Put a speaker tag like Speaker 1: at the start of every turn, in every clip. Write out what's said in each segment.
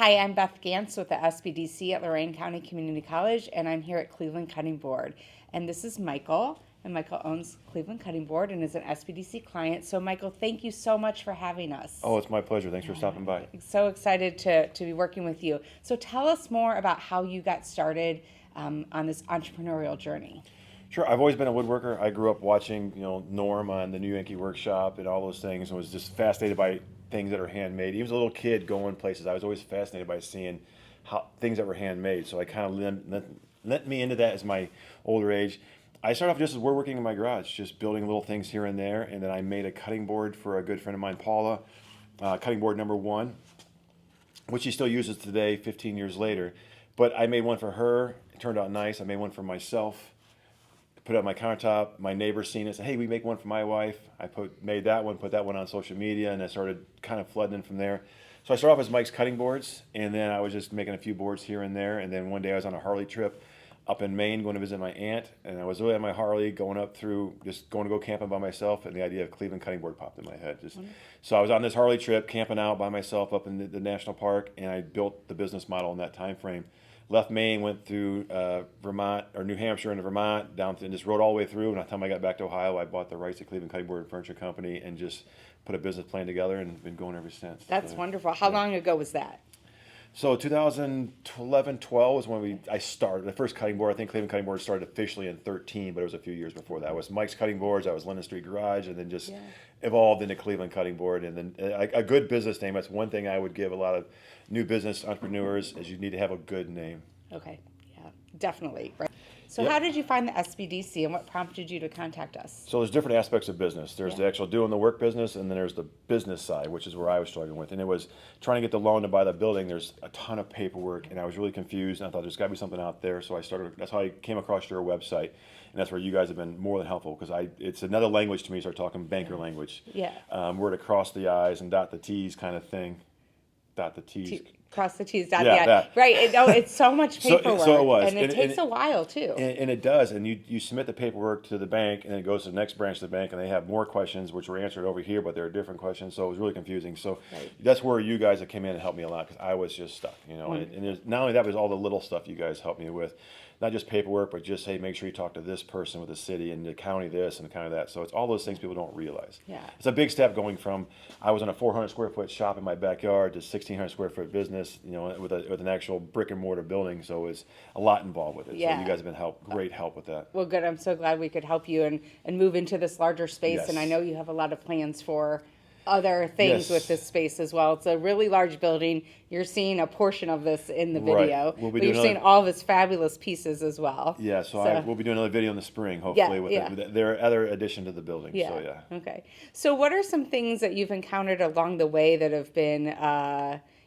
Speaker 1: Hi, I'm Beth Gantz with the SBDC at Lorain County Community College, and I'm here at Cleveland Cutting Board. And this is Michael, and Michael owns Cleveland Cutting Board and is an SBDC client. So, Michael, thank you so much for having us.
Speaker 2: Oh, it's my pleasure. Thanks for stopping by.
Speaker 1: So excited to be working with you. So, tell us more about how you got started on this entrepreneurial journey.
Speaker 2: Sure, I've always been a woodworker. I grew up watching, Norm on the New Yankee Workshop and all those things, and was just fascinated by things that are handmade. Even as a little kid going places, I was always fascinated by seeing how things that were handmade. So I kind of lent me into that as my older age. I started off just as woodworking in my garage, just building little things here and there, and then I made a cutting board for a good friend of mine, Paula, cutting board number one, which she still uses today, 15 years later. But I made one for her. It turned out nice. I made one for myself. Put it on my countertop. My neighbor seen it, said, "Hey, we make one for my wife." I made that one, put that one on social media, and I started kind of flooding in from there. So I started off as Mike's Cutting Boards, and then I was just making a few boards here and there. And then one day I was on a Harley trip up in Maine, going to visit my aunt, and I was really on my Harley, going to go camping by myself, and the idea of Cleveland Cutting Board popped in my head. So I was on this Harley trip, camping out by myself up in the national park, and I built the business model in that time frame. Left Maine, went through Vermont or New Hampshire into Vermont, down to, and just rode all the way through. And by the time I got back to Ohio, I bought the rights to Cleveland Cutting Board and Furniture Company and just put a business plan together and been going ever since.
Speaker 1: That's wonderful. How long ago was that?
Speaker 2: So 2011, 12 was when I started. The first cutting board, I think Cleveland Cutting Board started officially in 13, but it was a few years before that. I was Mike's Cutting Boards, I was Linden Street Garage, and then just evolved into Cleveland Cutting Board. And then a good business name, that's one thing I would give a lot of new business entrepreneurs, is you need to have a good name.
Speaker 1: Okay. Definitely. Right. So how did you find the SBDC and what prompted you to contact us?
Speaker 2: So there's different aspects of business. There's the actual doing the work business, and then there's the business side, which is where I was struggling with. And it was trying to get the loan to buy the building. There's a ton of paperwork, and I was really confused. And I thought there's got to be something out there. So that's how I came across your website. And that's where you guys have been more than helpful, because it's another language to me. Start talking banker language. Where to cross the I's and dot the T's kind of thing. Dot the T's.
Speaker 1: Cross the T's, dot the I. Right. It's so much paperwork.
Speaker 2: So it was.
Speaker 1: And it takes a while, too.
Speaker 2: And it does. And you submit the paperwork to the bank, and then it goes to the next branch of the bank, and they have more questions, which were answered over here, but there are different questions. So it was really confusing. So that's where you guys have came in and helped me a lot, because I was just stuck. And there's, not only that, but all the little stuff you guys helped me with. Not just paperwork, but just, hey, make sure you talk to this person with the city and the county this and the county that. So it's all those things people don't realize. It's a big step going from, I was in a 400 square foot shop in my backyard to 1,600 square foot business, with an actual brick and mortar building. So it's a lot involved with it. So you guys have been great help with that.
Speaker 1: Well, good. I'm so glad we could help you and move into this larger space.
Speaker 2: Yes.
Speaker 1: And I know you have a lot of plans for other things with this space as well. It's a really large building. You're seeing a portion of this in the video. But you're seeing all of its fabulous pieces as well.
Speaker 2: Yeah, so we'll be doing another video in the spring, hopefully, with their other addition to the building.
Speaker 1: Yeah. Okay. So what are some things that you've encountered along the way that have been,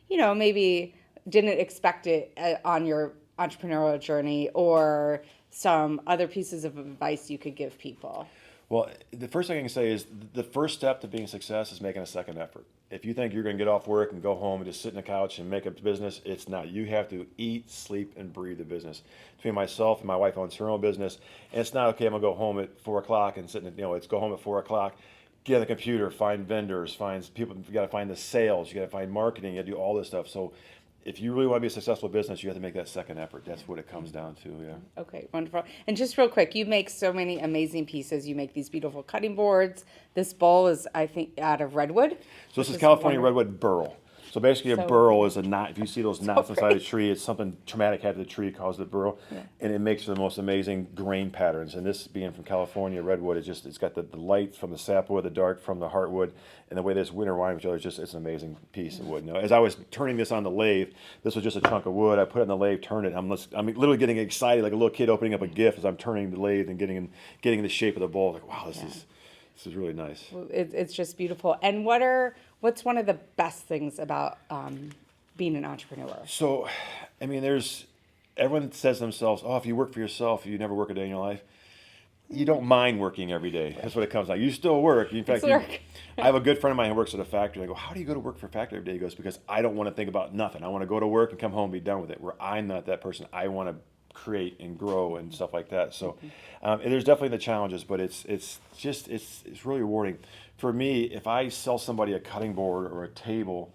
Speaker 1: maybe didn't expect it on your entrepreneurial journey, or some other pieces of advice you could give people?
Speaker 2: Well, the first thing I can say is the first step to being a success is making a second effort. If you think you're going to get off work and go home and just sit in the couch and make a business, it's not. You have to eat, sleep, and breathe the business. Between myself and my wife owns her own business, and it's not okay. I'm going to go home at 4 o'clock and sit. It's go home at 4 o'clock, get on the computer, find vendors, find people. You got to find the sales. You got to find marketing. You got to do all this stuff. So if you really want to be a successful business, you have to make that second effort. That's what it comes down to,
Speaker 1: Okay, wonderful. And just real quick, you make so many amazing pieces. You make these beautiful cutting boards. This bowl is, I think, out of redwood.
Speaker 2: So this is California redwood burl. So basically a burl is a knot. If you see those knots inside a tree, it's something traumatic happened to the tree caused the burl. And it makes the most amazing grain patterns. And this being from California redwood, it's got the light from the sapwood, the dark from the heartwood, and the way this winterwine with each other, it's an amazing piece of wood. As I was turning this on the lathe, this was just a chunk of wood. I put it on the lathe, turned it. I'm literally getting excited like a little kid opening up a gift as I'm turning the lathe and getting the shape of the bowl. Like, wow, this is really nice.
Speaker 1: Well, it's just beautiful. And what's one of the best things about being an entrepreneur?
Speaker 2: So, everyone says to themselves, oh, if you work for yourself, you never work a day in your life. You don't mind working every day. That's what it comes down. You still work. In fact, I have a good friend of mine who works at a factory. I go, how do you go to work for a factory every day? He goes, because I don't want to think about nothing. I want to go to work and come home and be done with it. Where I'm not that person. I want to create and grow and stuff like that. So and there's definitely the challenges, but it's really rewarding. For me, if I sell somebody a cutting board or a table,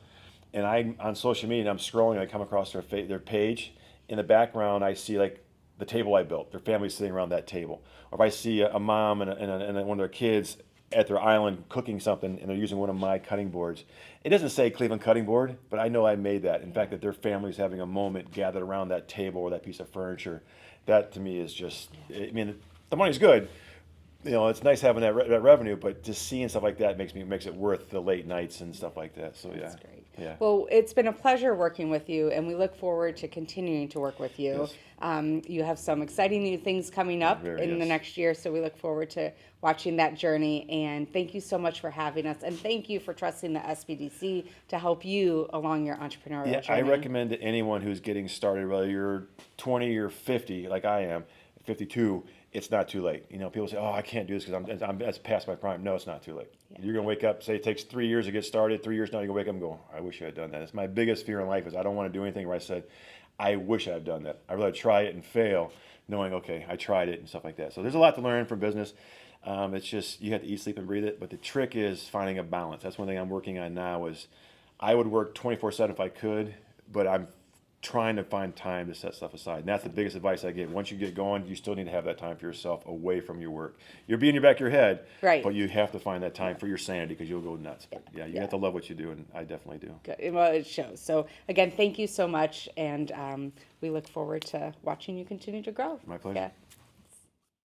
Speaker 2: and I'm on social media and I'm scrolling and I come across their page. In the background, I see like the table I built. Their family's sitting around that table. Or if I see a mom and one of their kids at their island cooking something and they're using one of my cutting boards. It doesn't say Cleveland Cutting Board, but I know I made that. In fact, that their family's having a moment gathered around that table or that piece of furniture. That to me is just, I mean, the money's good. You know, it's nice having that revenue, but just seeing stuff like that makes it worth the late nights and stuff like that. So yeah,
Speaker 1: That's great.
Speaker 2: yeah.
Speaker 1: Well, it's been a pleasure working with you, and we look forward to continuing to work with you.
Speaker 2: Yes.
Speaker 1: You have some exciting new things coming up in the
Speaker 2: Yes.
Speaker 1: next year, so we look forward to watching that journey. And thank you so much for having us, and thank you for trusting the SBDC to help you along your entrepreneurial
Speaker 2: Yeah,
Speaker 1: journey.
Speaker 2: I recommend to anyone who's getting started, whether you're 20 or 50, like I am, 52, it's not too late. You know, people say, "Oh, I can't do this because that's past my prime." No, it's not too late.
Speaker 1: Yeah.
Speaker 2: You're gonna wake up. Say it takes 3 years to get started. 3 years now, you're gonna wake up and go, "I wish I had done that." It's my biggest fear in life is I don't want to do anything where I said, "I wish I had done that." I rather try it and fail, knowing okay, I tried it and stuff like that. So there's a lot to learn from business. It's just you have to eat, sleep, and breathe it. But the trick is finding a balance. That's one thing I'm working on now. Is I would work 24/7 if I could, but I'm trying to find time to set stuff aside. And that's the biggest advice I give. Once you get going, you still need to have that time for yourself away from your work. You'll be in your back of your head,
Speaker 1: Right.
Speaker 2: but you have to find that time for your sanity because you'll go nuts. But yeah, you
Speaker 1: Yeah.
Speaker 2: have to love what you do, and I definitely do.
Speaker 1: Good. Well, it shows. So again, thank you so much, and we look forward to watching you continue to grow.
Speaker 2: My pleasure.
Speaker 1: Yeah.